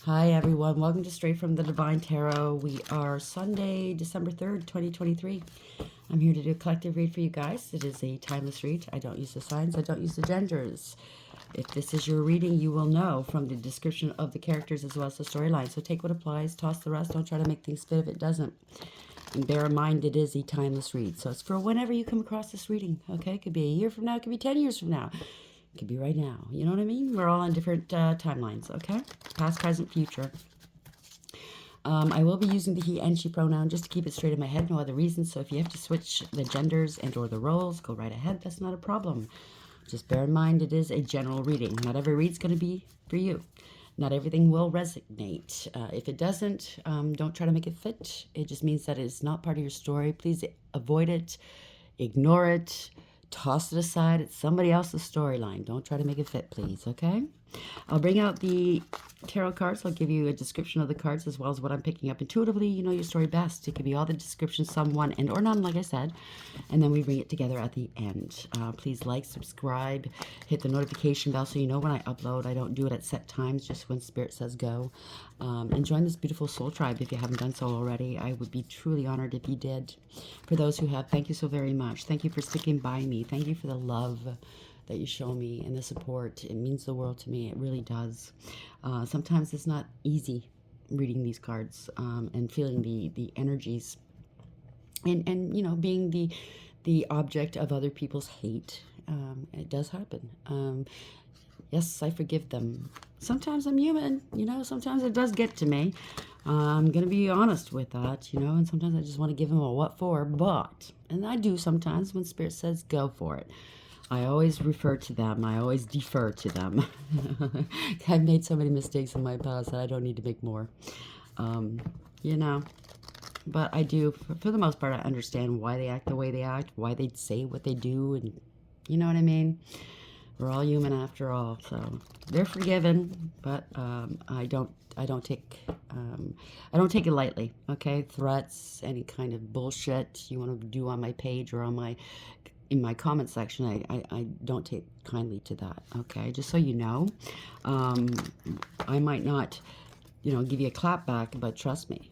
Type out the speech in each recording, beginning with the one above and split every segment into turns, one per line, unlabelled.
Hi everyone, welcome to Straight from the Divine Tarot. We are Sunday, December 3rd, 2023. I'm here to do a collective read for you guys. It is a timeless read. I don't use the signs, I don't use the genders. If this is your reading, you will know from the description of the characters as well as the storyline. So take what applies, toss the rest. Don't try to make things fit if it doesn't. And bear in mind, it is a timeless read. So it's for whenever you come across this reading, okay? It could be a year from now, it could be 10 years from now. It could be right now. You know what I mean? We're all on different timelines, okay? Past, present, future. I will be using the he and she pronoun just to keep it straight in my head. No other reason. So if you have to switch the genders and or the roles, go right ahead. That's not a problem. Just bear in mind it is a general reading. Not every read's going to be for you. Not everything will resonate. If it doesn't, don't try to make it fit. It just means that it's not part of your story. Please avoid it. Ignore it. Toss it aside. It's somebody else's storyline. Don't try to make it fit, please, okay? I'll bring out the tarot cards. I'll give you a description of the cards as well as what I'm picking up intuitively. You know your story best. It could be all the descriptions, some one and or none, like I said. And then we bring it together at the end. Please like, subscribe, hit the notification bell so you know when I upload. I don't do it at set times, just when Spirit says go. And join this beautiful soul tribe if you haven't done so already. I would be truly honored if you did. For those who have, thank you so very much. Thank you for sticking by me. Thank you for the love that you show me and the support. It means the world to me. It really does. Sometimes it's not easy reading these cards and feeling the energies and you know, being the object of other people's hate. It does happen. Yes, I forgive them. Sometimes I'm human, you know, sometimes it does get to me. I'm going to be honest with that, you know, and sometimes I just want to give them a what for, but, and I do sometimes when Spirit says go for it. I always refer to them. I always defer to them. I've made so many mistakes in my past that I don't need to make more. You know, but I do, for the most part, I understand why they act the way they act, why they say what they do, and you know what I mean? We're all human after all, so they're forgiven, but I don't take it lightly. Okay, threats, any kind of bullshit you want to do on my page or on in my comment section, I don't take kindly to that. Okay, just so you know, I might not, you know, give you a clap back, but trust me,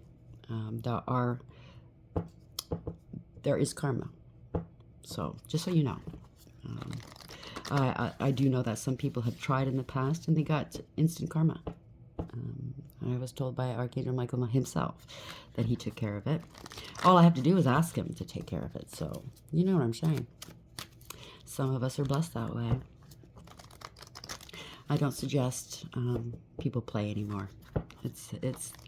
there is karma. So just so you know. I do know that some people have tried in the past and they got instant karma. I was told by Archangel Michael himself that he took care of it. All I have to do is ask him to take care of it. So, you know what I'm saying. Some of us are blessed that way. I don't suggest people play anymore. It's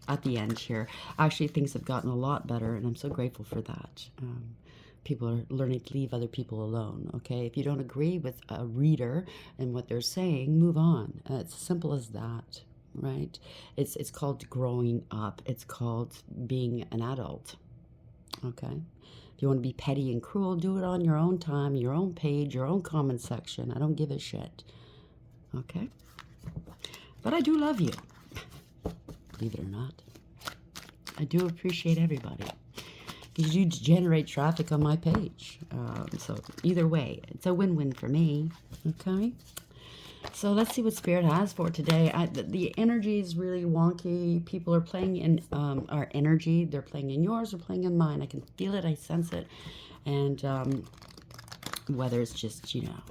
at the end here. Actually, things have gotten a lot better, and I'm so grateful for that. People are learning to leave other people alone, okay? If you don't agree with a reader and what they're saying, move on. It's as simple as that, right? It's called growing up. It's called being an adult, okay? If you want to be petty and cruel, do it on your own time, your own page, your own comment section. I don't give a shit, okay? But I do love you, believe it or not. I do appreciate everybody. You generate traffic on my page. So either way, it's a win-win for me. Okay? So let's see what Spirit has for today. The energy is really wonky. People are playing in our energy. They're playing in yours or playing in mine. I can feel it. I sense it. And whether it's just, you know,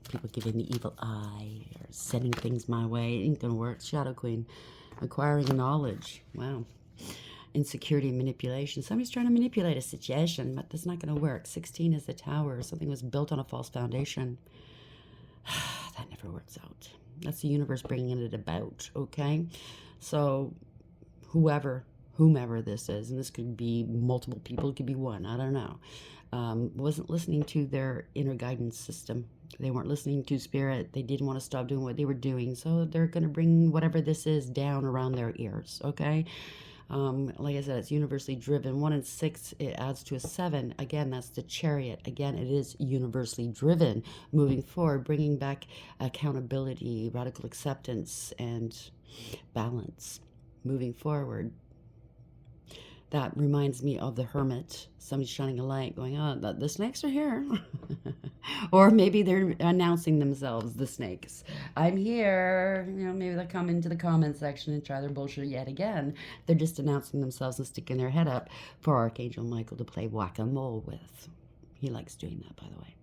people giving the evil eye or sending things my way, it ain't going to work. Shadow Queen. Acquiring knowledge. Wow. Insecurity and manipulation. Somebody's trying to manipulate a situation, but that's not going to work. 16 is the Tower. Something was built on a false foundation. That never works out. That's the universe bringing it about, okay? So whomever this is, and this could be multiple people, it could be one, I don't know, wasn't listening to their inner guidance system. They weren't listening to Spirit. They didn't want to stop doing what they were doing, so they're going to bring whatever this is down around their ears, okay? Like I said, it's universally driven. 1 and 6, it adds to a 7. Again, that's the Chariot. Again, it is universally driven. Moving forward, bringing back accountability, radical acceptance, and balance. Moving forward, That reminds me of the hermit. Somebody shining a light going, oh, the snakes are here. Or maybe they're announcing themselves, the snakes. I'm here. Maybe they'll come into the comment section and try their bullshit yet again. They're just announcing themselves and sticking their head up for Archangel Michael to play whack-a-mole with. He likes doing that, by the way.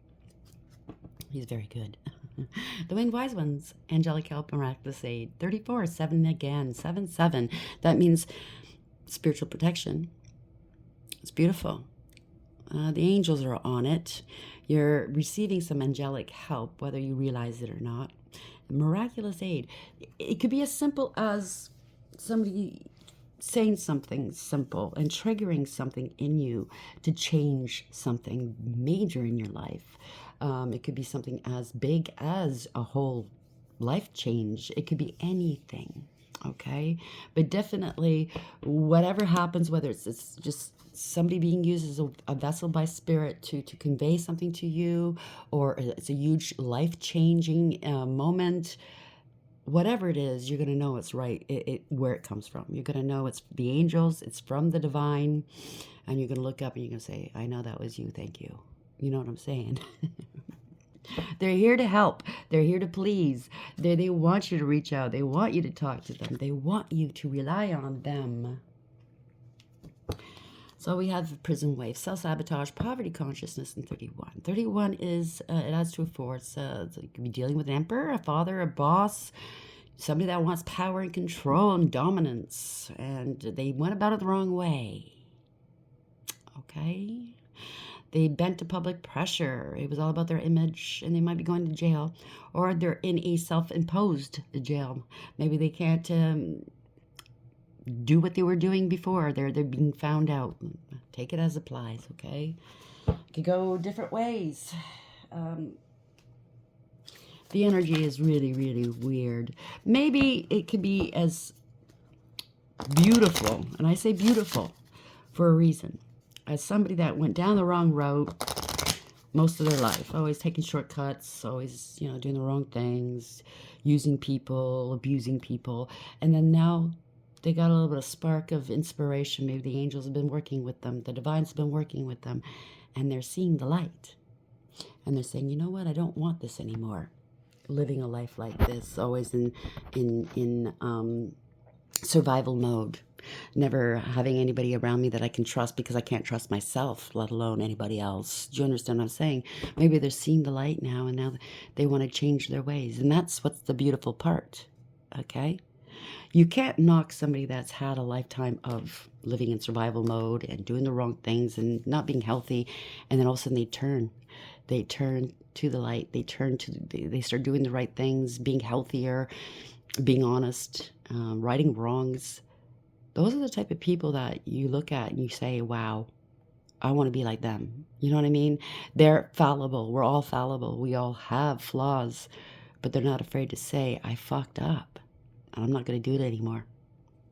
He's very good. The Winged Wise Ones, Angelic Help, Miraculous Aid. 34, 7 again, 7, 7. That means spiritual protection. It's beautiful. The angels are on it. You're receiving some angelic help, whether you realize it or not. Miraculous aid. It could be as simple as somebody saying something simple and triggering something in you to change something major in your life. It could be something as big as a whole life change. It could be anything. Okay, but definitely whatever happens, whether it's just somebody being used as a vessel by spirit to convey something to you, or it's a huge life-changing moment, whatever it is, you're going to know it's right, where it comes from. You're going to know it's the angels, it's from the divine, and you're going to look up and you're going to say, I know that was you, thank you. You know what I'm saying? They're here to help. They're here to please. They want you to reach out. They want you to talk to them. They want you to rely on them. So we have prison wave, self-sabotage, poverty consciousness, and 31. 31 is, it adds to a 4. So you could be dealing with an emperor, a father, a boss, somebody that wants power and control and dominance. And they went about it the wrong way. Okay? They bent to public pressure. It was all about their image, and they might be going to jail, or they're in a self-imposed jail. Maybe they can't do what they were doing before. They're being found out. Take it as applies, okay? It could go different ways. The energy is really, really weird. Maybe it could be as beautiful, and I say beautiful for a reason, as somebody that went down the wrong road most of their life, always taking shortcuts, always, doing the wrong things, using people, abusing people, and then now they got a little bit of spark of inspiration. Maybe the angels have been working with them, the divine's been working with them, and they're seeing the light, and they're saying, you know what, I don't want this anymore. Living a life like this, always in survival mode. Never having anybody around me that I can trust because I can't trust myself, let alone anybody else. Do you understand what I'm saying? Maybe they're seeing the light now, and now they want to change their ways. And that's what's the beautiful part, okay? You can't knock somebody that's had a lifetime of living in survival mode and doing the wrong things and not being healthy, and then all of a sudden they turn. They turn to the light. They start doing the right things, being healthier, being honest, righting wrongs. Those are the type of people that you look at and you say, wow, I want to be like them. You know what I mean? They're fallible. We're all fallible. We all have flaws, but they're not afraid to say, I fucked up and I'm not going to do it anymore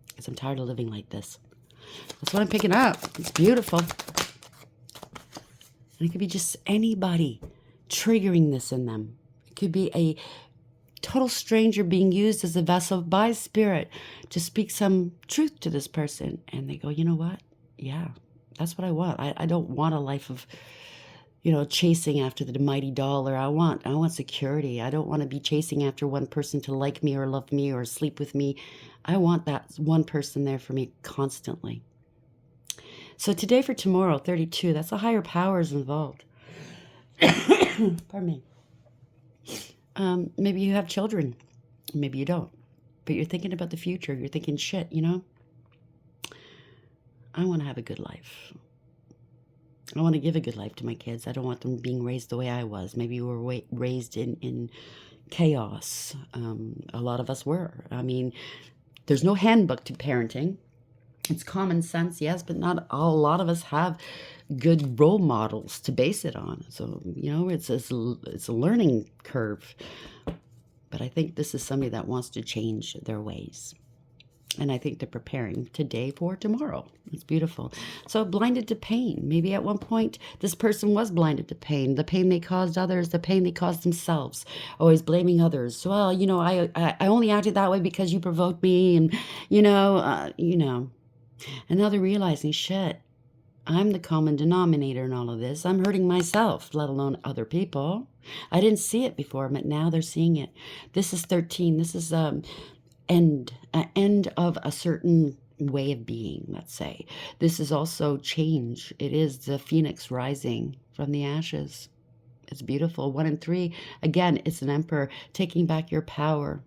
because I'm tired of living like this. That's what I'm picking up. It's beautiful. And it could be just anybody triggering this in them. It could be a total stranger being used as a vessel by spirit to speak some truth to this person, and they go, you know what, yeah, that's what I want. I don't want a life of chasing after the mighty dollar. I want security. I don't want to be chasing after one person to like me or love me or sleep with me. I want that one person there for me constantly. So today for tomorrow, 32, that's the higher powers involved. Pardon me. Maybe you have children, maybe you don't, but you're thinking about the future. You're thinking, shit, I want to have a good life. I want to give a good life to my kids. I don't want them being raised the way I was. Maybe you were raised in chaos. A lot of us were. I mean, there's no handbook to parenting. It's common sense, yes, but not a lot of us have good role models to base it on. So, it's a learning curve. But I think this is somebody that wants to change their ways. And I think they're preparing today for tomorrow. It's beautiful. So blinded to pain. Maybe at one point this person was blinded to pain. The pain they caused others, the pain they caused themselves. Always blaming others. Well, I only acted that way because you provoked me. And, And now they're realizing, shit, I'm the common denominator in all of this. I'm hurting myself, let alone other people. I didn't see it before, but now they're seeing it. This is 13. This is end of a certain way of being, let's say. This is also change. It is the phoenix rising from the ashes. It's beautiful. 1 and 3. Again, it's an emperor taking back your power.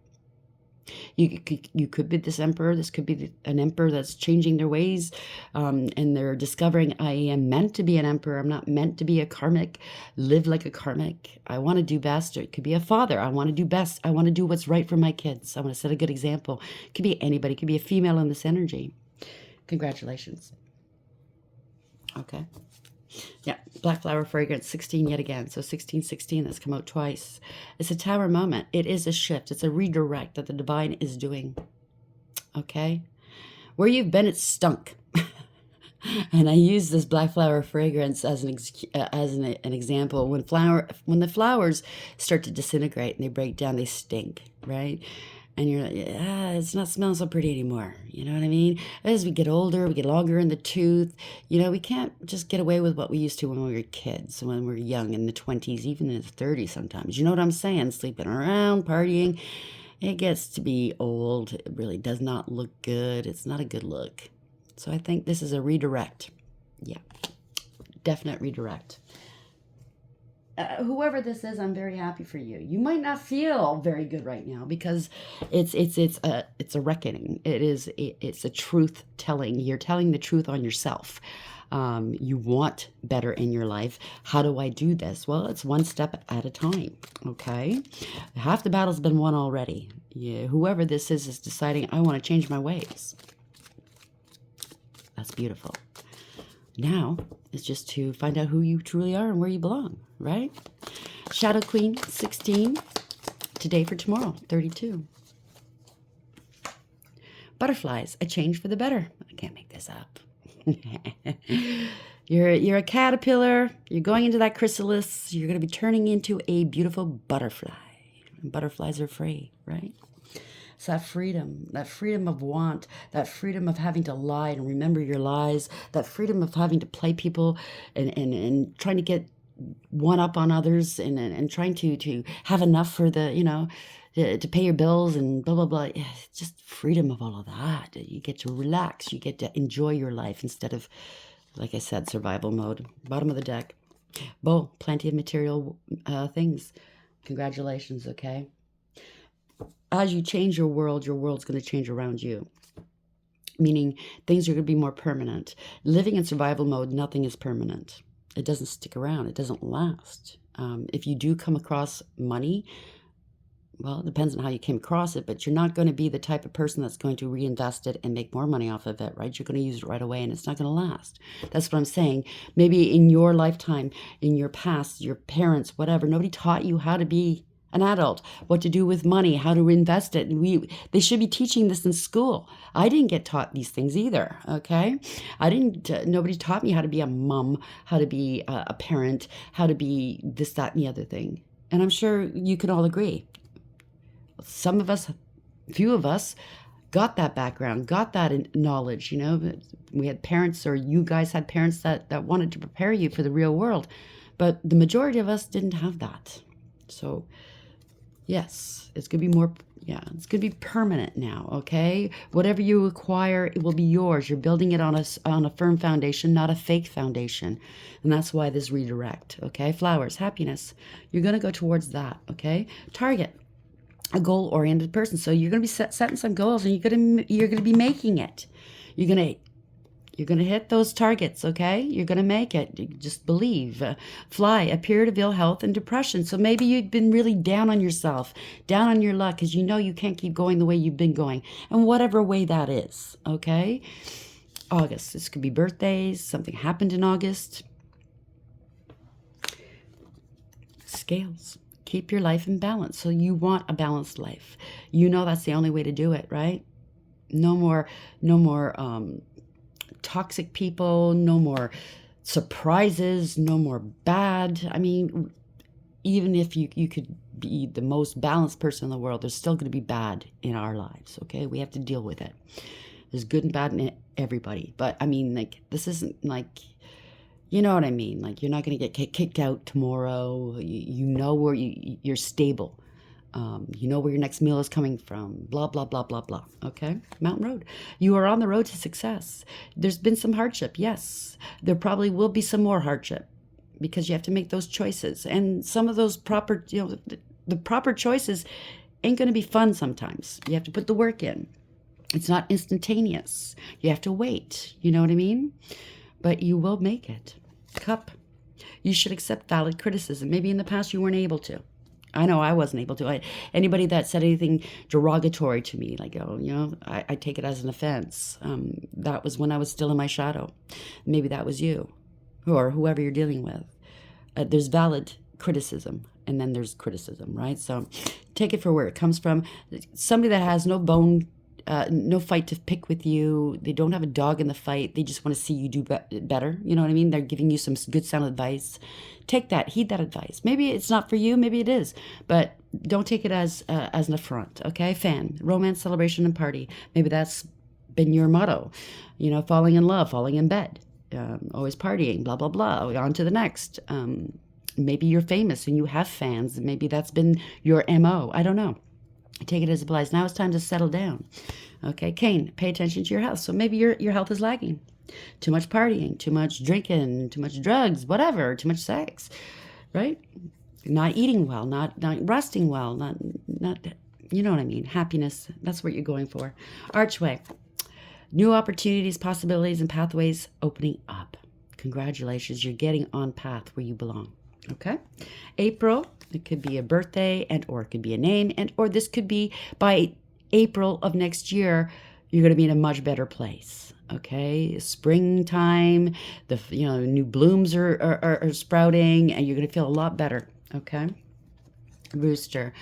You could be this emperor. This could be an emperor that's changing their ways, and they're discovering, I am meant to be an emperor. I'm not meant to be a karmic. Live like a karmic. I want to do best. Or it could be a father. I want to do best. I want to do what's right for my kids. I want to set a good example. It could be anybody. It could be a female in this energy. Congratulations. Okay. Yeah, black flower fragrance, 16 yet again. So 1616, that's come out twice. It's a tower moment. It is a shift. It's a redirect that the divine is doing. Okay? Where you've been, it's stunk. And I use this black flower fragrance as an example. When the flowers start to disintegrate and they break down, they stink, right? And you're like, yeah, it's not smelling so pretty anymore. You know what I mean? As we get older, we get longer in the tooth. You know, we can't just get away with what we used to when we were kids, when we were young, in the 20s, even in the 30s sometimes. You know what I'm saying? Sleeping around, partying. It gets to be old. It really does not look good. It's not a good look. So I think this is a redirect. Yeah, definite redirect. Whoever this is, I'm very happy for you. You might not feel very good right now because it's a reckoning. It's a truth telling. You're telling the truth on yourself. You want better in your life. How do I do this? Well, it's one step at a time. Okay, half the battle's been won already. Yeah, whoever this is deciding, I want to change my ways. That's beautiful. Now is just to find out who you truly are and where you belong, right? Shadow Queen, 16. Today for tomorrow, 32. Butterflies, a change for the better. I can't make this up. You're a caterpillar. You're going into that chrysalis. You're going to be turning into a beautiful butterfly. Butterflies are free, right? It's that freedom of want, that freedom of having to lie and remember your lies, that freedom of having to play people and trying to get one up on others and trying to have enough for the, to pay your bills and blah, blah, blah. Yeah, it's just freedom of all of that. You get to relax. You get to enjoy your life instead of, like I said, survival mode. Bottom of the deck. Bull, plenty of material things. Congratulations, okay? As you change your world's going to change around you. Meaning things are going to be more permanent. Living in survival mode, nothing is permanent. It doesn't stick around. It doesn't last. If you do come across money, well, it depends on how you came across it, but you're not going to be the type of person that's going to reinvest it and make more money off of it, right? You're going to use it right away and it's not going to last. That's what I'm saying. Maybe in your lifetime, in your past, your parents, whatever, nobody taught you how to be an adult, what to do with money, how to invest it. And they should be teaching this in school. I didn't get taught these things either, okay? Nobody taught me how to be a mom, how to be a parent, how to be this, that, and the other thing. And I'm sure you can all agree. Some of us, few of us, got that background, got that knowledge, We had parents, or you guys had parents that wanted to prepare you for the real world. But the majority of us didn't have that. So yes, it's going to be more, it's going to be permanent now, okay? Whatever you acquire, it will be yours. You're building it on a firm foundation, not a fake foundation. And that's why this redirect, okay? Flowers, happiness. You're going to go towards that, okay? Target, a goal-oriented person. So you're going to be setting some goals and you're going to be making it. You're going to hit those targets, okay? You're going to make it. You just believe. Fly, a period of ill health and depression. So maybe you've been really down on yourself, down on your luck, because you know you can't keep going the way you've been going. And whatever way that is, okay? August. This could be birthdays. Something happened in August. Scales. Keep your life in balance. So you want a balanced life. You know that's the only way to do it, right? No more toxic people, no more surprises, no more bad. I mean, even if you could be the most balanced person in the world, there's still going to be bad in our lives, okay? We have to deal with it. There's good and bad in everybody. But I mean, like, this isn't like, you know what I mean? Like, you're not going to get kicked out tomorrow. You know where you're stable. You know where your next meal is coming from. Blah, blah, blah, blah, blah. Okay? Mountain Road. You are on the road to success. There's been some hardship. Yes. There probably will be some more hardship because you have to make those choices. And some of those proper, the proper choices ain't going to be fun sometimes. You have to put the work in. It's not instantaneous. You have to wait. You know what I mean? But you will make it. Cup. You should accept valid criticism. Maybe in the past you weren't able to. I know I wasn't able to. Anybody that said anything derogatory to me, like, oh, I take it as an offense. That was when I was still in my shadow. Maybe that was you or whoever you're dealing with. There's valid criticism, and then there's criticism, right? So take it for where it comes from. Somebody that has no bone, no fight to pick with you. They don't have a dog in the fight. They just want to see you do better. You know what I mean? They're giving you some good sound advice. Take that. Heed that advice. Maybe it's not for you. Maybe it is. But don't take it as an affront, okay? Fan. Romance, celebration, and party. Maybe that's been your motto. Falling in love, falling in bed. Always partying, blah, blah, blah. On to the next. Maybe you're famous and you have fans. Maybe that's been your MO. I don't know. Take it as it applies. Now it's time to settle down. Okay, Cain, pay attention to your health. So maybe your health is lagging. Too much partying, too much drinking, too much drugs, whatever, too much sex, right? Not eating well, not resting well, not you know what I mean? Happiness, that's what you're going for. Archway, new opportunities, possibilities, and pathways opening up. Congratulations, you're getting on path where you belong. Okay? April, it could be a birthday or it could be a name or this could be by April of next year, you're going to be in a much better place. Okay? Springtime, the new blooms are sprouting and you're going to feel a lot better. Okay? Rooster,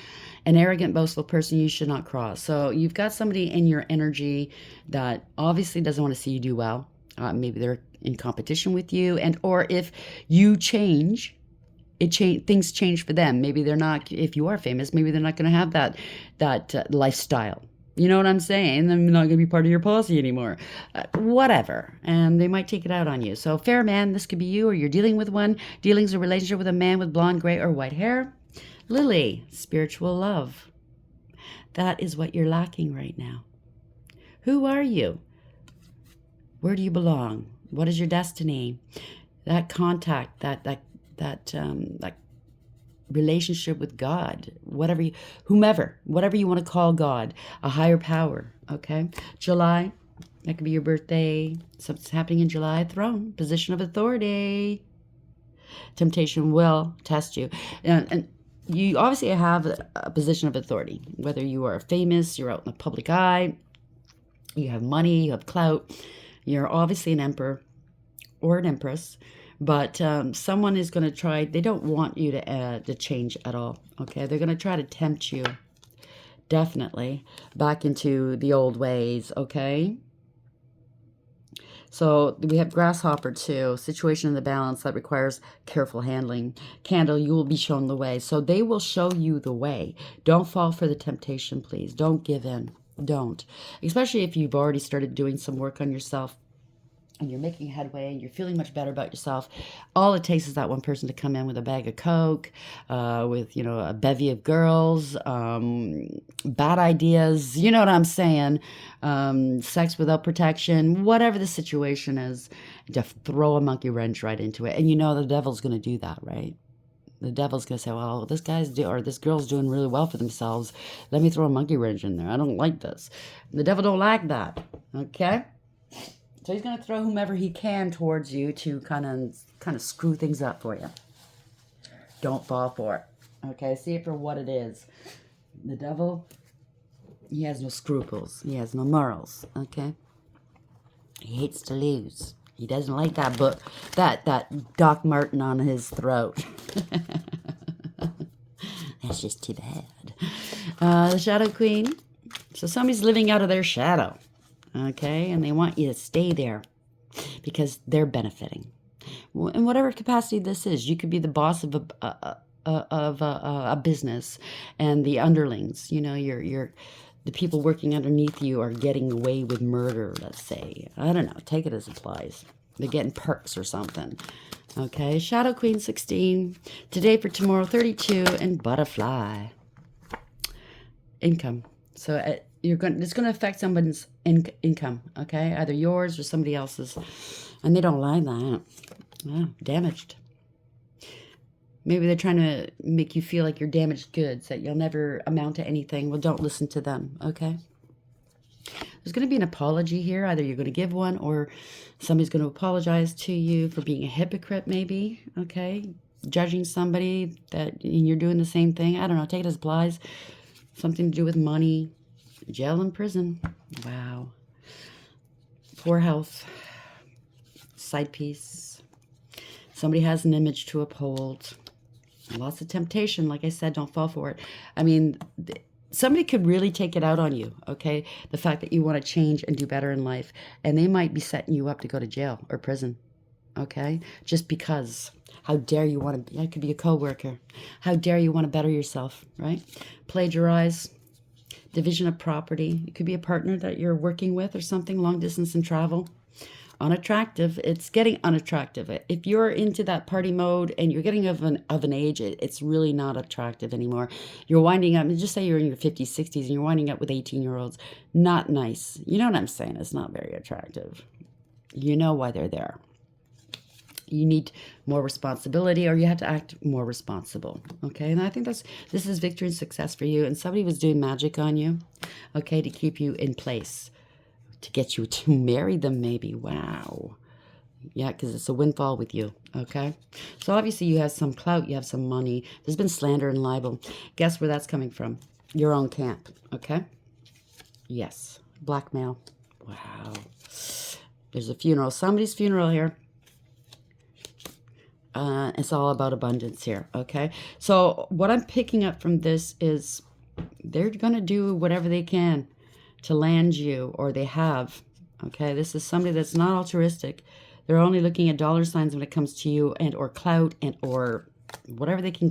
an arrogant, boastful person you should not cross. So you've got somebody in your energy that obviously doesn't want to see you do well. Maybe they're in competition with you or if you change, things change for them. Maybe they're not, if you are famous, maybe they're not going to have that lifestyle. You know what I'm saying? They're not going to be part of your policy anymore. Whatever. And they might take it out on you. So fair man, this could be you or you're dealing with one. Dealing's a relationship with a man with blonde, gray, or white hair. Lily, spiritual love. That is what you're lacking right now. Who are you? Where do you belong? What is your destiny? That contact, that relationship with God, whatever you want to call God, a higher power. Okay, July, that could be your birthday. Something's happening in July. Throne, position of authority. Temptation will test you, and you obviously have a position of authority. Whether you are famous, you're out in the public eye, you have money, you have clout. You're obviously an emperor or an empress. But someone is going to try, they don't want you to change at all, okay? They're going to try to tempt you, definitely, back into the old ways, okay? So we have grasshopper too, situation in the balance that requires careful handling. Candle, you will be shown the way. So they will show you the way. Don't fall for the temptation, please. Don't give in. Don't. Especially if you've already started doing some work on yourself. And you're making headway and you're feeling much better about yourself. All it takes is that one person to come in with a bag of Coke, with, a bevy of girls, bad ideas, you know what I'm saying, sex without protection, whatever the situation is, to throw a monkey wrench right into it. And the devil's going to do that, right? The devil's going to say, well, this girl's doing really well for themselves. Let me throw a monkey wrench in there. I don't like this. The devil don't like that, okay? So he's going to throw whomever he can towards you to kind of screw things up for you. Don't fall for it. Okay, see it for what it is. The devil, he has no scruples. He has no morals. Okay? He hates to lose. He doesn't like that book, that Doc Martin on his throat. That's just too bad. The Shadow Queen. So somebody's living out of their shadow. Okay, and they want you to stay there because they're benefiting. In whatever capacity this is, you could be the boss of a business, and the underlings, the people working underneath you are getting away with murder, let's say. I don't know. Take it as it applies. They're getting perks or something. Okay, Shadow Queen 16. Today for tomorrow 32, and Butterfly. Income. So it's going to affect someone's income, okay? Either yours or somebody else's. And they don't like that. Oh, damaged. Maybe they're trying to make you feel like you're damaged goods, that you'll never amount to anything. Well, don't listen to them, okay? There's going to be an apology here. Either you're going to give one or somebody's going to apologize to you for being a hypocrite, maybe, okay? Judging somebody that you're doing the same thing. I don't know. Take it as applies. Something to do with money. Jail and prison. Wow. Poor health. Side piece. Somebody has an image to uphold. Lots of temptation. Like I said, don't fall for it. I mean, somebody could really take it out on you, okay? The fact that you want to change and do better in life. And they might be setting you up to go to jail or prison, okay? Just because. How dare you want to... I could be a co-worker. How dare you want to better yourself, right? Plagiarize. Division of property. It could be a partner that you're working with or something. Long distance and travel. Unattractive. It's getting unattractive. If you're into that party mode and you're getting of an age, it's really not attractive anymore. You're winding up, just say you're in your 50s, 60s, and you're winding up with 18-year-olds. Not nice. You know what I'm saying? It's not very attractive. You know why they're there. You need more responsibility, or you have to act more responsible. Okay, and I think this is victory and success for you. And somebody was doing magic on you, okay, to keep you in place. To get you to marry them, maybe. Wow. Yeah, because it's a windfall with you, okay? So obviously you have some clout, you have some money. There's been slander and libel. Guess where that's coming from? Your own camp, okay? Yes. Blackmail. Wow. There's a funeral. Somebody's funeral here. It's all about abundance here, okay? So what I'm picking up from this is they're going to do whatever they can to land you, or they have, okay? This is somebody that's not altruistic. They're only looking at dollar signs when it comes to you, and or clout, and or whatever they can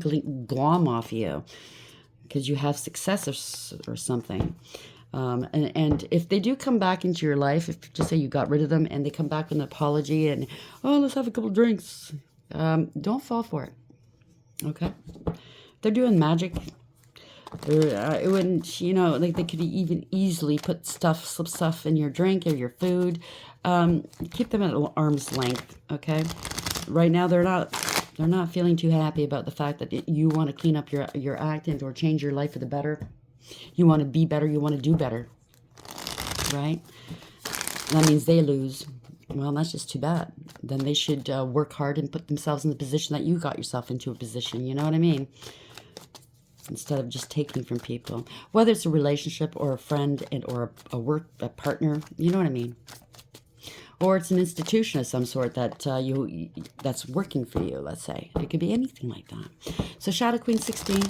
glom off you, because you have success or something. And if they do come back into your life, if just say you got rid of them, and they come back with an apology, and, oh, let's have a couple drinks, don't fall for it, okay? They're doing magic. It wouldn't, you know, like they could even easily put some stuff in your drink or your food. Keep them at arm's length, okay? Right now, they're not feeling too happy about the fact that you want to clean up your act and or change your life for the better. You want to be better. You want to do better, right? That means they lose. Well, that's just too bad. Then they should work hard and put themselves in the position that you got yourself into a position. You know what I mean? Instead of just taking from people, whether it's a relationship or a friend and or a partner, you know what I mean, or it's an institution of some sort that that's working for you. Let's say it could be anything like that. So Shadow Queen 16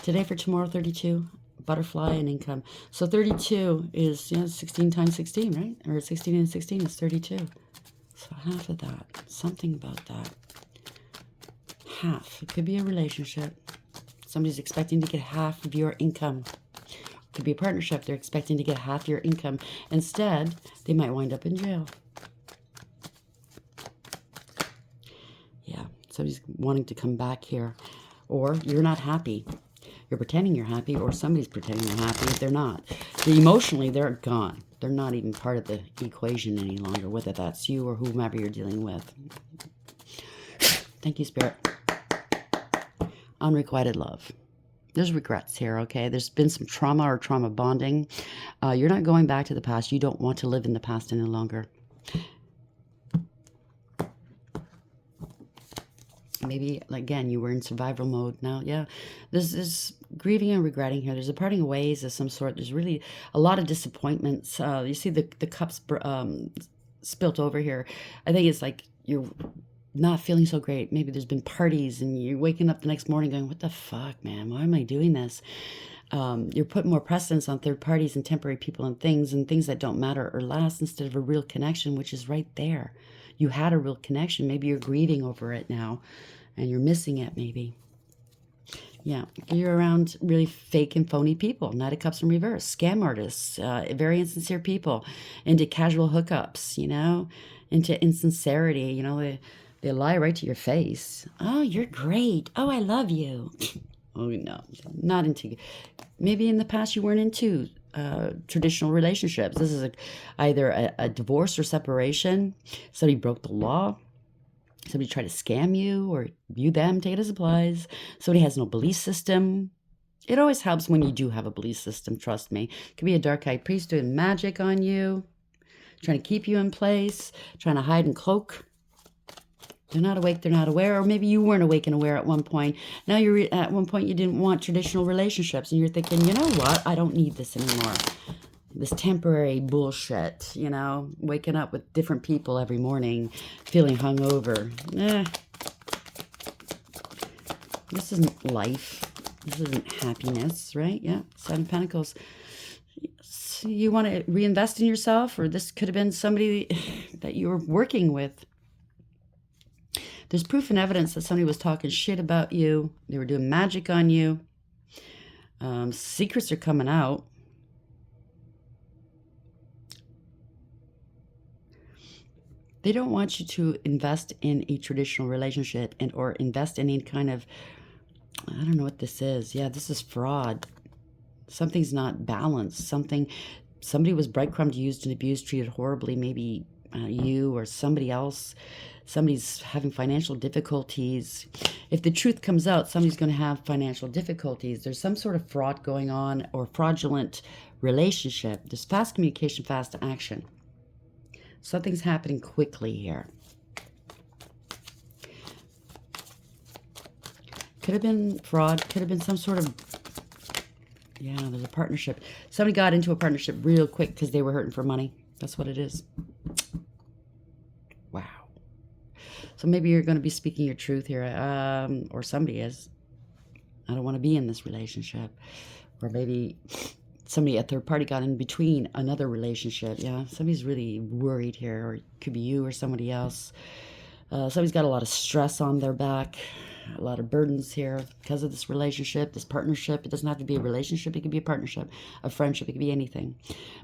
today for tomorrow 32, Butterfly and income. So 32 is 16 times 16, right? Or 16 and 16 is 32. So half of that, something about that. Half. It could be a relationship. Somebody's expecting to get half of your income. It could be a partnership. They're expecting to get half your income. Instead, they might wind up in jail. Yeah, somebody's wanting to come back here. Or you're not happy. You're pretending you're happy, or somebody's pretending they're happy if they're not. Emotionally, they're gone. They're not even part of the equation any longer, whether that's you or whomever you're dealing with. Thank you, Spirit. Unrequited love. There's regrets here, okay? There's been some trauma or trauma bonding. You're not going back to the past. You don't want to live in the past any longer. Maybe, again, you were in survival mode. Now, yeah, there's grieving and regretting here. There's a parting of ways of some sort. There's really a lot of disappointments. You see the cups spilt over here. I think it's like you're not feeling so great. Maybe there's been parties and you're waking up the next morning going, what the fuck, man? Why am I doing this? You're putting more precedence on third parties and temporary people and things that don't matter or last instead of a real connection, which is right there. You had a real connection. Maybe you're grieving over it now and you're missing it maybe. Yeah, you're around really fake and phony people. Knight of Cups in reverse, scam artists, very insincere people, into casual hookups, into insincerity. They lie right to your face. Oh, you're great. Oh, I love you. Oh, no, not into. Maybe in the past you weren't into traditional relationships. This is either a divorce or separation. Somebody broke the law. Somebody tried to scam you or you them, take it as supplies. Somebody has no belief system. It always helps when you do have a belief system, trust me. It could be a dark eyed priest doing magic on you, trying to keep you in place, trying to hide and cloak. They're not awake, they're not aware, or maybe you weren't awake and aware at one point. Now at one point you didn't want traditional relationships and you're thinking, you know what, I don't need this anymore. This temporary bullshit, waking up with different people every morning, feeling hungover. This isn't life. This isn't happiness, right? Yeah, Seven of Pentacles. So you want to reinvest in yourself, or this could have been somebody that you were working with. There's proof and evidence that somebody was talking shit about you. They were doing magic on you. Secrets are coming out. They don't want you to invest in a traditional relationship or invest in any kind of, I don't know what this is. Yeah, this is fraud. Something's not balanced. Somebody was breadcrumbed, used and abused, treated horribly. Maybe you or somebody else. Somebody's having financial difficulties. If the truth comes out, somebody's going to have financial difficulties. There's some sort of fraud going on or fraudulent relationship. There's fast communication, fast action. Something's happening quickly here. Could have been fraud. Could have been some sort of, yeah, there's a partnership. Somebody got into a partnership real quick because they were hurting for money. That's what it is. Wow. So maybe you're going to be speaking your truth here, or somebody is. I don't want to be in this relationship. Or maybe a third party got in between another relationship. Yeah, somebody's really worried here, or it could be you or somebody else. Somebody's got a lot of stress on their back, a lot of burdens here because of this relationship, this partnership. It doesn't have to be a relationship. It could be a partnership, a friendship. It could be anything.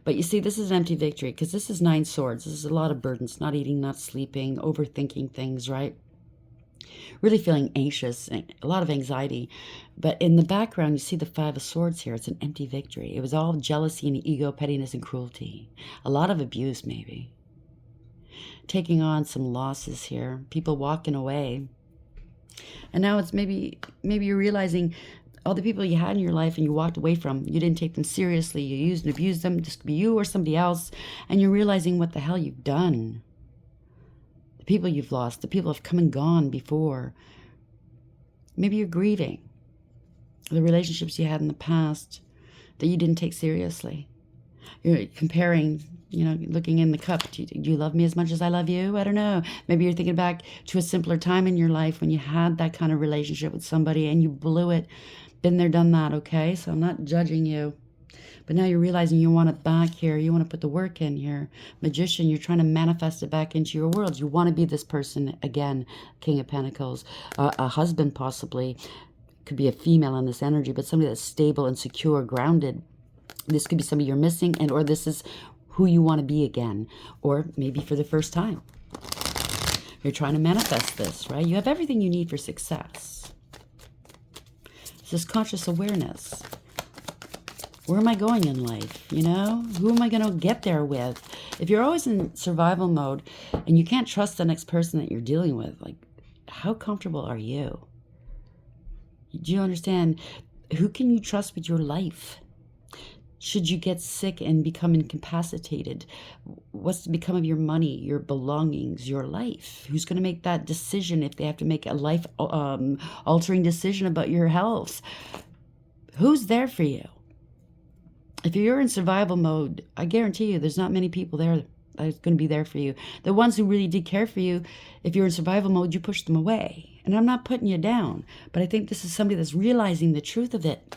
But you see, this is an empty victory because this is 9 swords. This is a lot of burdens, not eating, not sleeping, overthinking things, right? Really feeling anxious, a lot of anxiety. But in the background, you see the 5 of Swords here. It's an empty victory. It was all jealousy and ego, pettiness and cruelty. A lot of abuse, maybe. Taking on some losses here. People walking away. And now it's maybe you're realizing all the people you had in your life and you walked away from, you didn't take them seriously. You used and abused them. This could be you or somebody else. And you're realizing what the hell you've done. People you've lost, the people have come and gone before. Maybe you're grieving the relationships you had in the past that you didn't take seriously. You're comparing, looking in the cup. Do you love me as much as I love you? I don't know. Maybe you're thinking back to a simpler time in your life when you had that kind of relationship with somebody and you blew it. Been there, done that, okay? So I'm not judging you. But now you're realizing you want it back here. You want to put the work in here. Magician, you're trying to manifest it back into your world. You want to be this person again, King of Pentacles. A husband possibly. Could be a female in this energy, but somebody that's stable and secure, grounded. This could be somebody you're missing, or this is who you want to be again. Or maybe for the first time. You're trying to manifest this, right? You have everything you need for success. It's this conscious awareness. Where am I going in life? Who am I going to get there with? If you're always in survival mode and you can't trust the next person that you're dealing with, like, how comfortable are you? Do you understand? Who can you trust with your life? Should you get sick and become incapacitated, what's to become of your money, your belongings, your life? Who's going to make that decision if they have to make a life-altering decision about your health? Who's there for you? If you're in survival mode, I guarantee you there's not many people there that's going to be there for you. The ones who really did care for you, if you're in survival mode, you push them away. And I'm not putting you down, but I think this is somebody that's realizing the truth of it.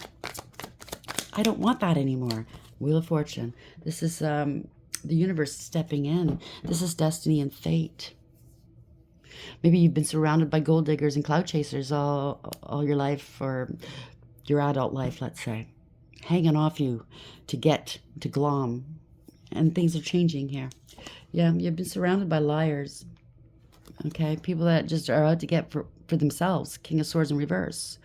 I don't want that anymore. Wheel of Fortune. This is the universe stepping in. This is destiny and fate. Maybe you've been surrounded by gold diggers and cloud chasers all your life, or your adult life, let's say, hanging off you to get to glom. And things are changing here. Yeah, you've been surrounded by liars. Okay, people that just are out to get for themselves. King of Swords in reverse.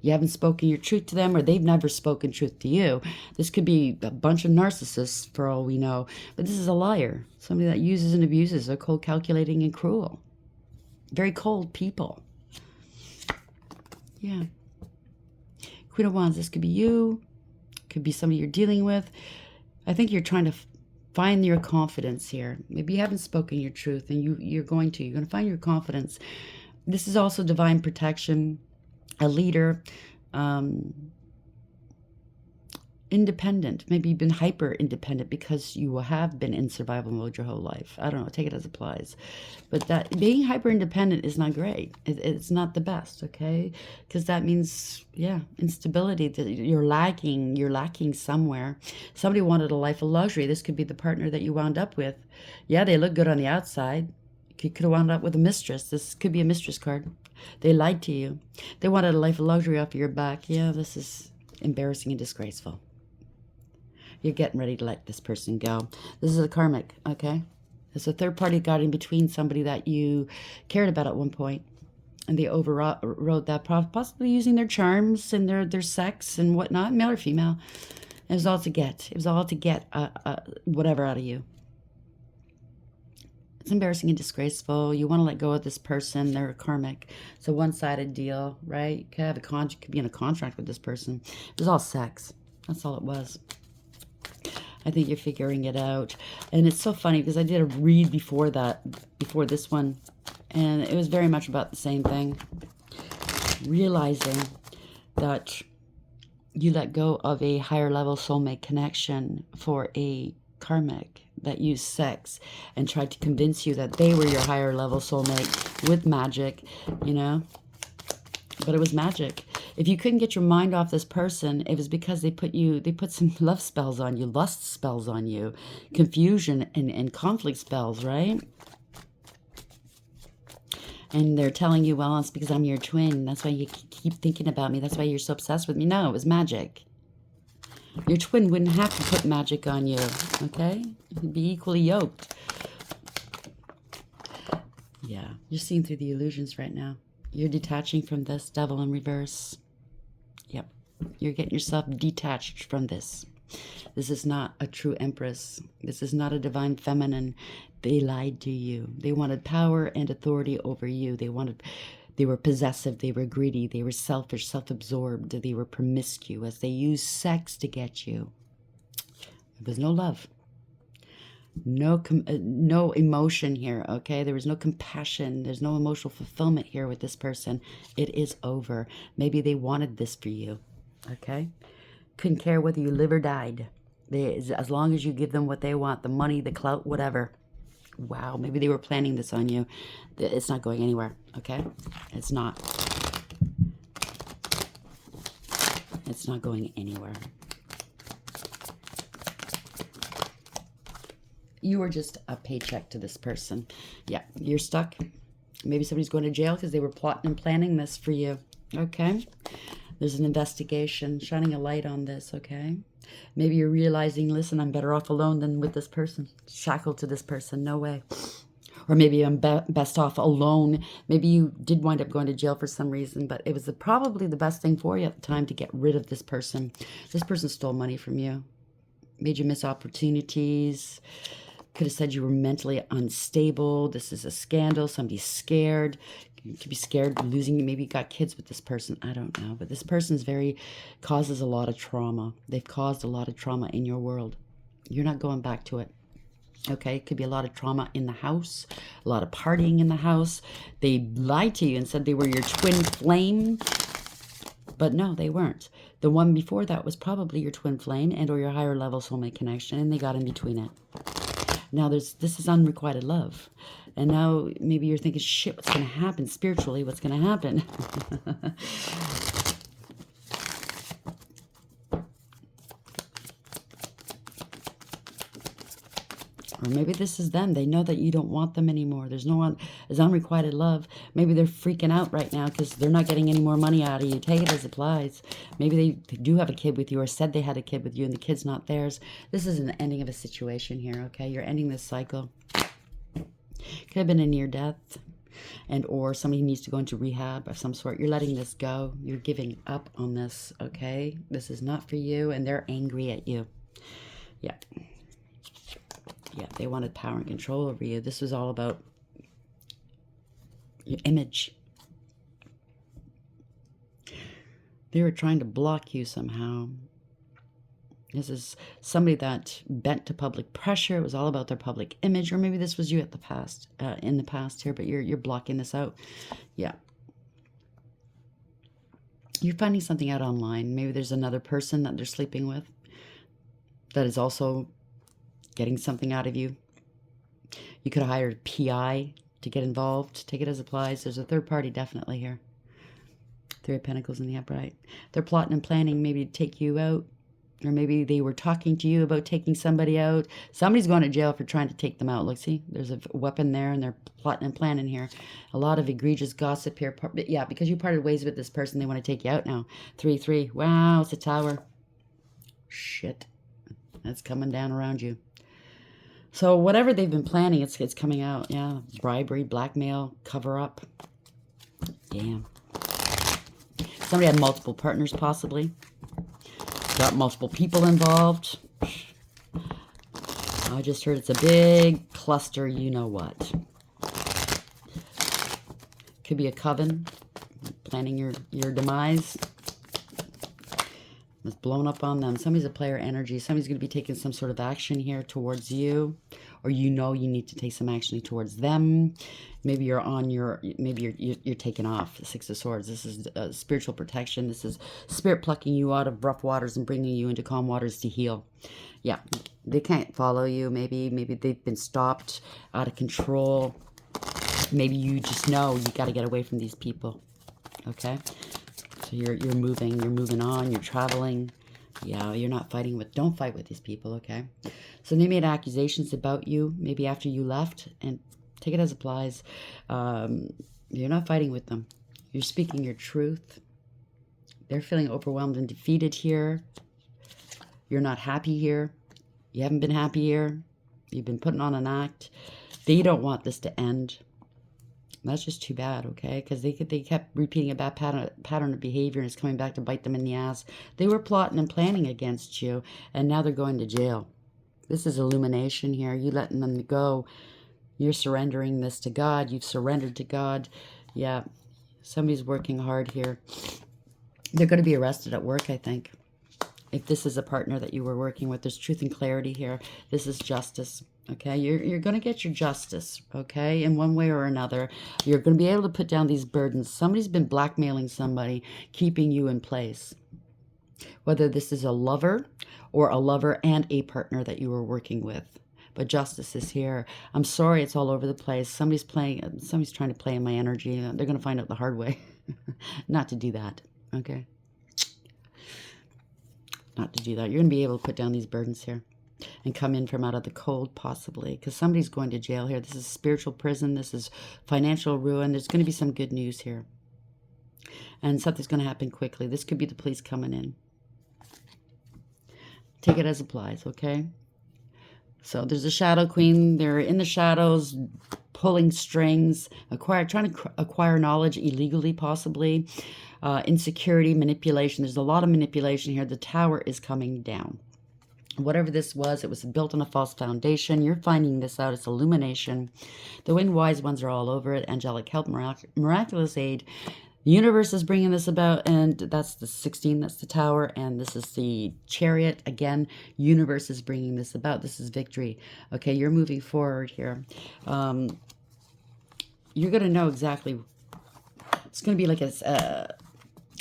You haven't spoken your truth to them, or they've never spoken truth to you. This could be a bunch of narcissists for all we know. But this is a liar. Somebody that uses and abuses. They're cold, calculating, and cruel. Very cold people. Yeah. Queen of Wands, this could be you. Could be somebody you're dealing with. I think you're trying to find your confidence here. Maybe you haven't spoken your truth, and you're going to. You're going to find your confidence. This is also divine protection, a leader, independent. Maybe you've been hyper independent because you have been in survival mode your whole life. I don't know. Take it as applies. But that being hyper independent is not great. It's not the best, okay? Because that means, yeah, instability. That you're lacking somewhere. Somebody wanted a life of luxury. This could be the partner that you wound up with. Yeah, they look good on the outside. You could have wound up with a mistress. This could be a mistress card. They lied to you. They wanted a life of luxury off of your back. Yeah, this is embarrassing and disgraceful. You're getting ready to let this person go. This is a karmic, okay? It's a third party got in between somebody that you cared about at one point, and they overrode that, possibly using their charms and their sex and whatnot, male or female. It was all to get. It was all to get whatever out of you. It's embarrassing and disgraceful. You want to let go of this person. They're a karmic. It's a one-sided deal, right? You could have could be in a contract with this person. It was all sex. That's all it was. I think you're figuring it out. And it's so funny because I did a read before this one, and it was very much about the same thing. Realizing that you let go of a higher level soulmate connection for a karmic that used sex and tried to convince you that they were your higher level soulmate with magic, you know? But it was magic. If you couldn't get your mind off this person, it was because they put some love spells on you, lust spells on you, confusion and conflict spells, right? And they're telling you, well, it's because I'm your twin. That's why you keep thinking about me. That's why you're so obsessed with me. No, it was magic. Your twin wouldn't have to put magic on you, okay? You'd be equally yoked. Yeah, you're seeing through the illusions right now. You're detaching from this devil in reverse. Yep, you're getting yourself detached from this. This is not a true empress. This is not a divine feminine. They lied to you. They wanted power and authority over you. They were possessive. They were greedy. They were selfish, self-absorbed. They were promiscuous. They used sex to get you. There was no love. No emotion here, okay? There was no compassion. There's no emotional fulfillment here with this person. It is over. Maybe they wanted this for you, okay? Couldn't care whether you live or died. As long as you give them what they want, the money, the clout, whatever. Wow, maybe they were planning this on you. It's not going anywhere, okay? It's not. It's not going anywhere. You are just a paycheck to this person. Yeah, you're stuck. Maybe somebody's going to jail because they were plotting and planning this for you. Okay? There's an investigation, shining a light on this, okay? Maybe you're realizing, listen, I'm better off alone than with this person. Shackled to this person, no way. Or maybe I'm best off alone. Maybe you did wind up going to jail for some reason, but it was probably the best thing for you at the time to get rid of this person. This person stole money from you. Made you miss opportunities. Could have said you were mentally unstable. This is a scandal. Somebody's scared. You could be scared of losing you. Maybe you got kids with this person. I don't know. But this person's causes a lot of trauma. They've caused a lot of trauma in your world. You're not going back to it. Okay? It could be a lot of trauma in the house. A lot of partying in the house. They lied to you and said they were your twin flame. But no, they weren't. The one before that was probably your twin flame and or your higher level soulmate connection. And they got in between it. Now this is unrequited love. And now maybe you're thinking, shit, what's going to happen spiritually? What's going to happen? Or maybe this is them. They know that you don't want them anymore. There's no one as unrequited love. Maybe they're freaking out right now because they're not getting any more money out of you. Take it as it applies. Maybe they do have a kid with you or said they had a kid with you and the kid's not theirs. This is an ending of a situation here, okay? You're ending this cycle. Could have been a near death, and or somebody needs to go into rehab of some sort. You're letting this go. You're giving up on this, okay? This is not for you, and they're angry at you. Yeah. Yeah, they wanted power and control over you. This was all about your image. They were trying to block you somehow. This is somebody that bent to public pressure. It was all about their public image. Or maybe this was you at the past, in the past here, but you're blocking this out. Yeah. You're finding something out online. Maybe there's another person that they're sleeping with that is also getting something out of you. You could have hired a PI to get involved. Take it as applies. There's a third party definitely here. Three of Pentacles in the upright. They're plotting and planning maybe to take you out. Or maybe they were talking to you about taking somebody out. Somebody's going to jail for trying to take them out. Look, see, there's a weapon there and they're plotting and planning here. A lot of egregious gossip here. Yeah, because you parted ways with this person, they want to take you out now. 3-3. Wow, it's a tower. Shit. That's coming down around you. So whatever they've been planning, it's coming out. Yeah, bribery, blackmail, cover up. Damn. Somebody had multiple partners possibly. Got multiple people involved. I just heard it's a big cluster, you know what. Could be a coven, planning your demise. It's blown up on them. Somebody's a player energy. Somebody's going to be taking some sort of action here towards you. Or you know you need to take some action towards them. Maybe you're on your, maybe you're taking off. The Six of Swords. This is spiritual protection. This is spirit plucking you out of rough waters and bringing you into calm waters to heal. Yeah, they can't follow you. Maybe they've been stopped, out of control. Maybe you just know you got to get away from these people. Okay? So you're moving on, you're traveling. Yeah, you're not fighting with, don't fight with these people, okay? So they made accusations about you, maybe after you left, and take it as applies. You're not fighting with them. You're speaking your truth. They're feeling overwhelmed and defeated here. You're not happy here. You haven't been happy here. You've been putting on an act. They don't want this to end. That's just too bad, okay? Because they kept repeating a bad pattern of behavior, and it's coming back to bite them in the ass. They were plotting and planning against you, and now they're going to jail. This is illumination here. You letting them go. You're surrendering this to God. You've surrendered to God. Yeah, somebody's working hard here. They're going to be arrested at work, I think. If this is a partner that you were working with, there's truth and clarity here. This is justice. Okay, you're going to get your justice, okay, in one way or another. You're going to be able to put down these burdens. Somebody's been blackmailing somebody, keeping you in place. Whether this is a lover or a lover and a partner that you were working with. But justice is here. I'm sorry it's all over the place. Somebody's trying to play in my energy. They're going to find out the hard way. Not to do that, okay? Not to do that. You're going to be able to put down these burdens here. And come in from out of the cold, possibly. Because somebody's going to jail here. This is spiritual prison. This is financial ruin. There's going to be some good news here. And something's going to happen quickly. This could be the police coming in. Take it as applies, okay? So there's a shadow queen. They're in the shadows, pulling strings, trying to acquire knowledge illegally, possibly. Insecurity, manipulation. There's a lot of manipulation here. The tower is coming down. Whatever this was, it was built on a false foundation. You're finding this out. It's illumination. The wind wise ones are all over it. Angelic help, miraculous aid. The universe is bringing this about, and that's the 16. That's the tower, and this is the chariot. Again, universe is bringing this about. This is victory. Okay, you're moving forward here. You're going to know exactly. It's going to be like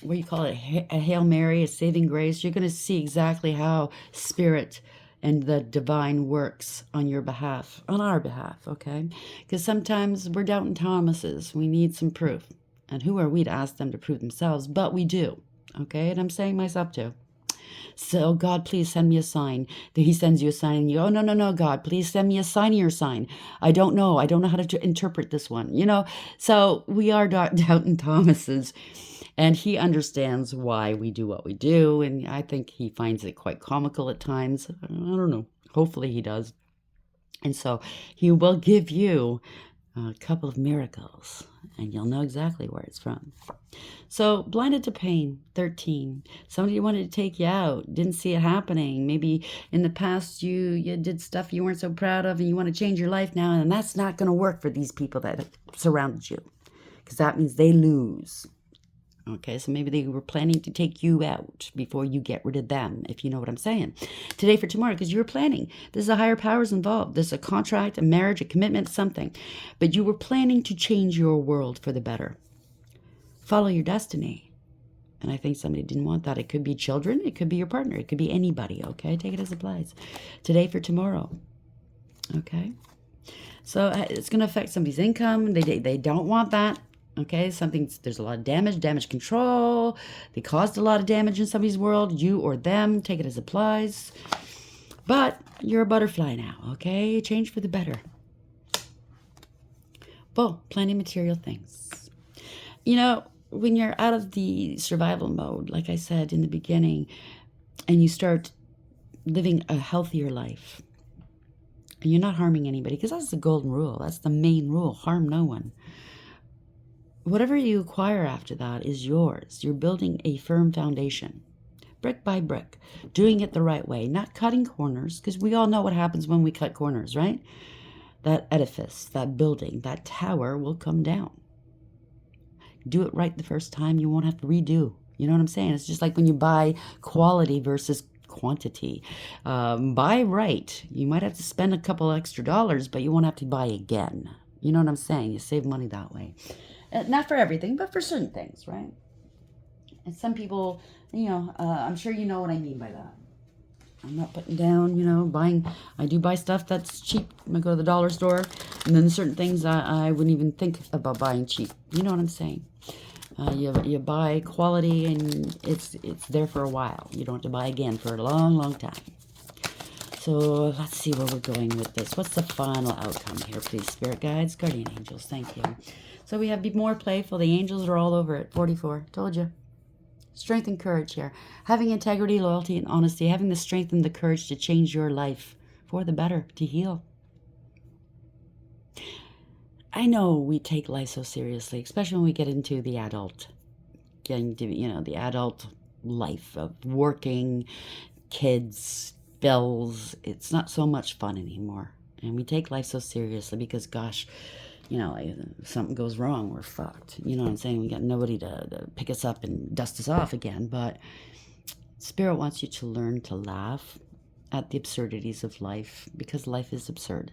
what do you call it, a Hail Mary, a saving grace. You're going to see exactly how spirit and the divine works on your behalf, on our behalf, okay? Because sometimes we're doubting Thomases. We need some proof. And who are we to ask them to prove themselves? But we do, okay? And I'm saying myself too. So, God, please send me a sign. Then he sends you a sign and you, oh, no, no, no, God, please send me a sign of your sign. I don't know. I don't know how to interpret this one, you know? So we are Doubting Thomases, and he understands why we do what we do. And I think he finds it quite comical at times. I don't know. Hopefully he does. And so he will give you a couple of miracles, and you'll know exactly where it's from. So, blinded to pain, 13. Somebody wanted to take you out, didn't see it happening. Maybe in the past you did stuff you weren't so proud of and you want to change your life now, and that's not going to work for these people that have surrounded you, because that means they lose. Okay, so maybe they were planning to take you out before you get rid of them, if you know what I'm saying. Today for tomorrow, because you were planning. There's a higher powers involved. There's a contract, a marriage, a commitment, something. But you were planning to change your world for the better. Follow your destiny. And I think somebody didn't want that. It could be children. It could be your partner. It could be anybody, okay? Take it as it applies. Today for tomorrow, okay? So it's going to affect somebody's income. They don't want that. Okay, there's a lot of damage control. They caused a lot of damage in somebody's world, you or them. Take it as it applies. But you're a butterfly now, okay? Change for the better. Well, plenty of material things. You know, when you're out of the survival mode, like I said in the beginning, and you start living a healthier life, and you're not harming anybody, because that's the golden rule. That's the main rule. Harm no one. Whatever you acquire after that is yours. You're building a firm foundation, brick by brick, doing it the right way, not cutting corners, because we all know what happens when we cut corners, right? That edifice, that building, that tower will come down. Do it right the first time, you won't have to redo. You know what I'm saying? It's just like when you buy quality versus quantity. Buy right. You might have to spend a couple extra dollars, but you won't have to buy again. You know what I'm saying? You save money that way. Not for everything, but for certain things, right? And some people, you know, I'm sure you know what I mean by that. I'm not putting down, you know, buying. I do buy stuff that's cheap. I go to the dollar store, and then certain things I wouldn't even think about buying cheap. You know what I'm saying? You buy quality, and it's there for a while. You don't have to buy again for a long, long time. So let's see where we're going with this. What's the final outcome here, please? Spirit guides, guardian angels, thank you. So we have be more playful. The angels are all over it. 44. Told you. Strength and courage here. Having integrity, loyalty, and honesty. Having the strength and the courage to change your life for the better, to heal. I know we take life so seriously, especially when we get into the adult, getting to, you know, the adult life of working, kids, bills. It's not so much fun anymore. And we take life so seriously because, gosh, you know, like, if something goes wrong, we're fucked. You know what I'm saying? We got nobody to pick us up and dust us off again. But Spirit wants you to learn to laugh at the absurdities of life, because life is absurd.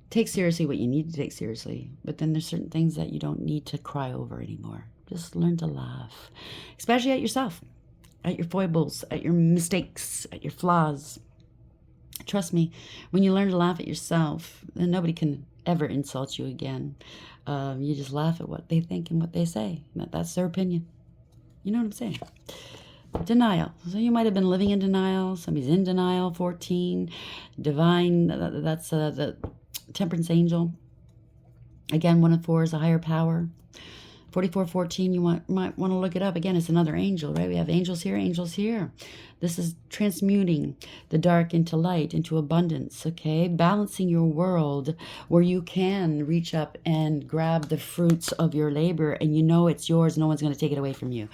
Take seriously what you need to take seriously, but then there's certain things that you don't need to cry over anymore. Just learn to laugh, especially at yourself, at your foibles, at your mistakes, at your flaws. Trust me, when you learn to laugh at yourself, then nobody can ever insult you again. You just laugh at what they think and what they say. That's their opinion. You know what I'm saying? Denial. So you might have been living in denial. Somebody's in denial. 14. Divine. That's the temperance angel. Again, 1 and 4 is a higher power. 44:14, you might want to look it up. Again, it's another angel, right? We have angels here, angels here. This is transmuting the dark into light, into abundance, okay? Balancing your world where you can reach up and grab the fruits of your labor, and you know it's yours. No one's going to take it away from you.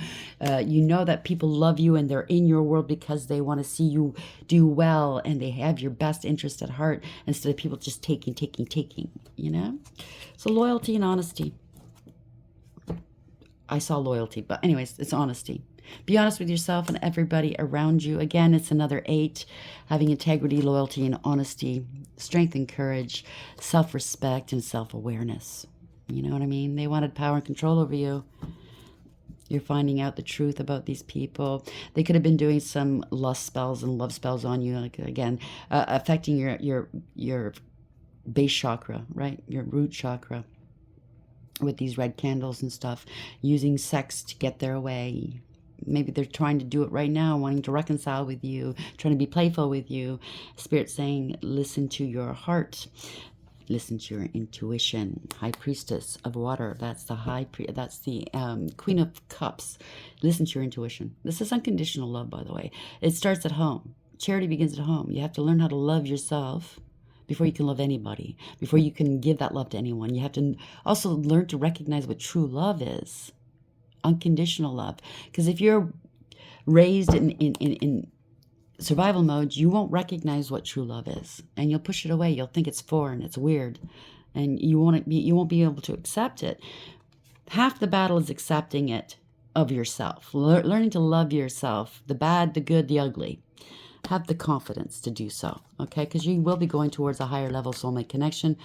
You know that people love you and they're in your world because they want to see you do well, and they have your best interest at heart instead of people just taking, you know? So loyalty and honesty. I saw loyalty, but anyways, it's honesty. Be honest with yourself and everybody around you. Again, it's another 8. Having integrity, loyalty, and honesty. Strength and courage. Self-respect and self-awareness. You know what I mean? They wanted power and control over you. You're finding out the truth about these people. They could have been doing some lust spells and love spells on you. Like, again, affecting your base chakra, right? Your root chakra. With these red candles and stuff, using sex to get their way, Maybe they're trying to do it right now, wanting to reconcile with you, trying to be playful with you. Spirit saying, listen to your heart. Listen to your intuition. High Priestess of Water. That's the Queen of Cups. Listen to your intuition. This is unconditional love, by the way. It starts at home. Charity begins at home. You have to learn how to love yourself before you can love anybody, before you can give that love to anyone. You have to also learn to recognize what true love is. Unconditional love. Because if you're raised in survival mode, you won't recognize what true love is, and you'll push it away. You'll think it's foreign, it's weird, and you won't be able to accept it. Half the battle is accepting it of yourself, learning to love yourself, the bad, the good, the ugly. Have the confidence to do so, okay? Because you will be going towards a higher level soulmate connection,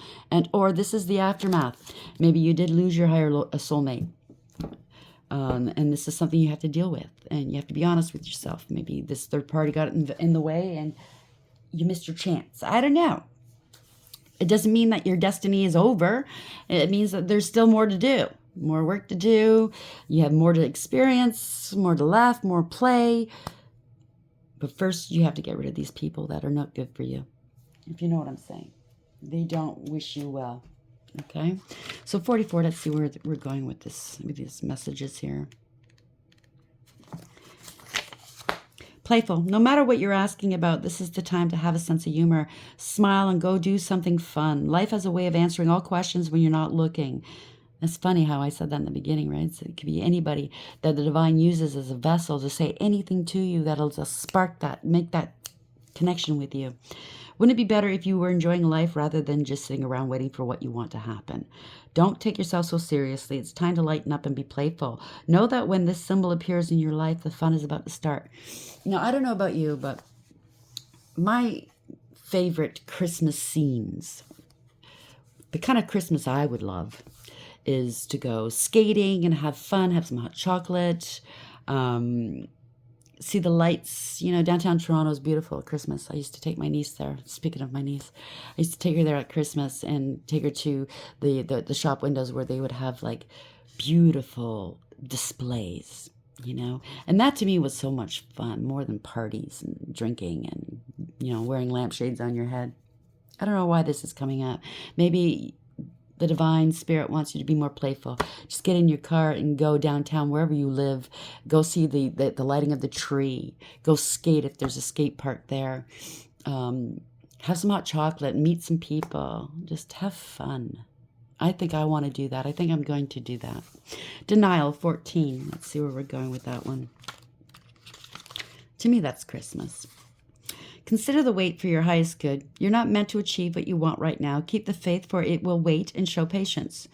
or this is the aftermath. Maybe you did lose your higher soulmate. And this is something you have to deal with, and you have to be honest with yourself. Maybe this third party got in the way and you missed your chance. I don't know. It doesn't mean that your destiny is over. It means that there's still more to do, more work to do. You have more to experience, more to laugh, more play. But first, you have to get rid of these people that are not good for you, if you know what I'm saying. They don't wish you well. Okay, so 44, let's see where we're going with these messages here. Playful. No matter what you're asking about, this is the time to have a sense of humor. Smile and go do something fun. Life has a way of answering all questions when you're not looking. It's funny how I said that in the beginning, right? So it could be anybody that the divine uses as a vessel to say anything to you that'll just spark that, make that connection with you. Wouldn't it be better if you were enjoying life rather than just sitting around waiting for what you want to happen? Don't take yourself so seriously. It's time to lighten up and be playful. Know that when this symbol appears in your life, the fun is about to start. Now, I don't know about you, but my favorite Christmas scenes, the kind of Christmas I would love, is to go skating and have fun, have some hot chocolate, see the lights. You know, downtown Toronto is beautiful at Christmas. I used to take my niece there. Speaking of my niece, I used to take her there at Christmas and take her to the shop windows where they would have like beautiful displays, you know. And that to me was so much fun, more than parties and drinking and, you know, wearing lampshades on your head. I don't know why this is coming up. Maybe the divine spirit wants you to be more playful. Just get in your car and go downtown, wherever you live. Go see the lighting of the tree. Go skate if there's a skate park there. Have some hot chocolate. Meet some people. Just have fun. I think I want to do that. I think I'm going to do that. Denial, 14. Let's see where we're going with that one. To me, that's Christmas. Consider the wait for your highest good. You're not meant to achieve what you want right now. Keep the faith, for it will wait and show patience.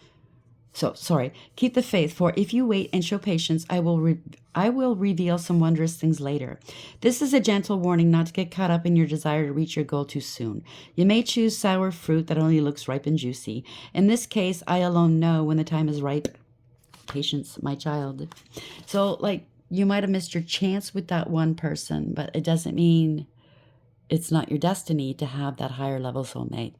Keep the faith, for if you wait and show patience, I will reveal some wondrous things later. This is a gentle warning not to get caught up in your desire to reach your goal too soon. You may choose sour fruit that only looks ripe and juicy. In this case, I alone know when the time is ripe. Patience, my child. So, like, you might have missed your chance with that one person, but it doesn't mean it's not your destiny to have that higher level soulmate.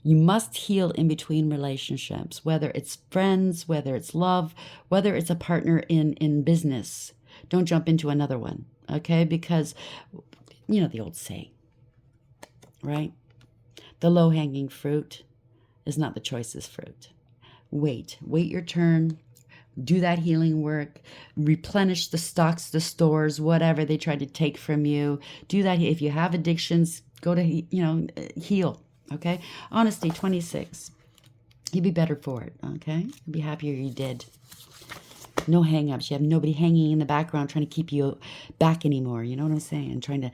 You must heal in between relationships, whether it's friends, whether it's love, whether it's a partner in business. Don't jump into another one, okay? Because, you know the old saying, right? The low-hanging fruit is not the choicest fruit. Wait your turn. Do that healing work, replenish the stocks, the stores, whatever they tried to take from you. Do that. If you have addictions, go to, heal. Okay. Honesty, 26. You'd be better for it. Okay. You'd be happier you did. No hang-ups. You have nobody hanging in the background trying to keep you back anymore. You know what I'm saying? Trying to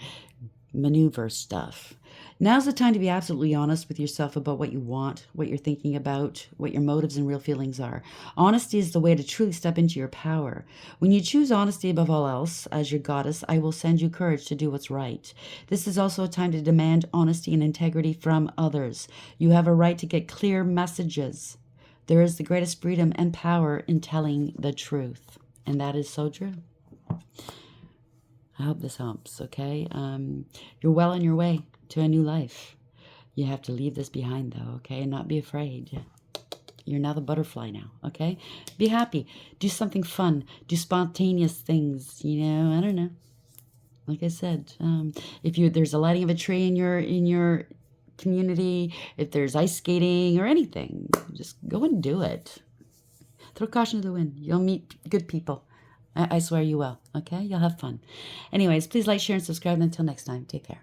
maneuver stuff. Now's the time to be absolutely honest with yourself about what you want, what you're thinking about, what your motives and real feelings are. Honesty is the way to truly step into your power. When you choose honesty above all else, as your goddess, I will send you courage to do what's right. This is also a time to demand honesty and integrity from others. You have a right to get clear messages. There is the greatest freedom and power in telling the truth. And that is so true. I hope this helps, okay? You're well on your way to a new life. You have to leave this behind, though, okay? And not be afraid. You're now the butterfly now, okay? Be happy. Do something fun. Do spontaneous things, you know, I don't know. Like I said, if there's a lighting of a tree in your community, if there's ice skating or anything, just go and do it. Throw caution to the wind. You'll meet good people. I swear you will, okay? You'll have fun. Anyways, please like, share, and subscribe. Until next time, take care.